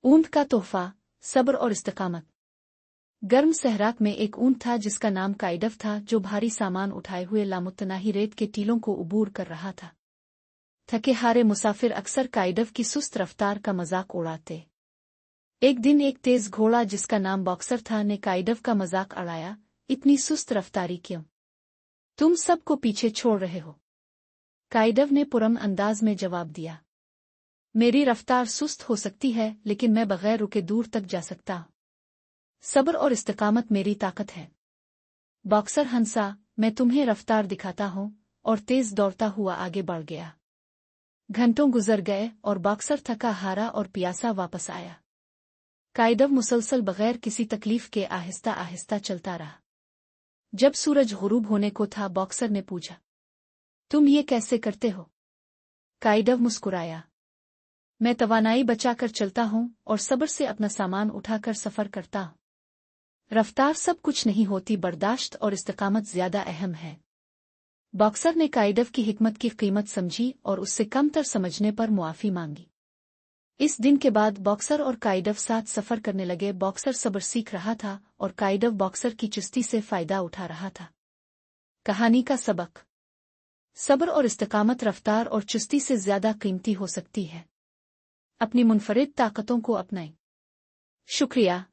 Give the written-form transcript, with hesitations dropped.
ऊंट का तोहफा, सब्र और इस्तिकामत। गर्म सहराक में एक ऊंट था जिसका नाम काइडव था, जो भारी सामान उठाए हुए लामुतनाही रेत के टीलों को उबूर कर रहा था। थके हारे मुसाफिर अक्सर काइडव की सुस्त रफ्तार का मजाक उड़ाते। एक दिन एक तेज घोड़ा जिसका नाम बॉक्सर था ने काइडव का मजाक उड़ाया, इतनी सुस्त रफ्तारी क्यों? तुम सबको पीछे छोड़ रहे हो। काइडव ने पुरम अंदाज में जवाब दिया, मेरी रफ्तार सुस्त हो सकती है लेकिन मैं बगैर रुके दूर तक जा सकता हूं। सब्र और इस्तिकामत मेरी ताकत है। बॉक्सर हंसा, मैं तुम्हें रफ्तार दिखाता हूं, और तेज दौड़ता हुआ आगे बढ़ गया। घंटों गुजर गए और बॉक्सर थका हारा और प्यासा वापस आया। काइडव मुसलसल बगैर किसी तकलीफ के आहिस्ता आहिस्ता चलता रहा। जब सूरज गुरूब होने को था, बॉक्सर ने पूछा, तुम ये कैसे करते हो? काइडव मुस्कुराया, मैं तवानाई बचाकर चलता हूं और सब्र से अपना सामान उठाकर सफर करता हूं। रफ्तार सब कुछ नहीं होती, बर्दाश्त और इस्तिकामत ज्यादा अहम है। बॉक्सर ने काइडव की हिकमत की कीमत समझी और उससे कमतर समझने पर मुआफी मांगी। इस दिन के बाद बॉक्सर और काइडव साथ सफर करने लगे। बॉक्सर सब्र सीख रहा था और काइडव बॉक्सर की चुस्ती से फायदा उठा रहा था। कहानी का सबक, सब्र और इस्तिकामत रफ्तार और चुस्ती से ज्यादा कीमती हो सकती है। अपनी मुनफरिद ताकतों को अपनाएं। शुक्रिया।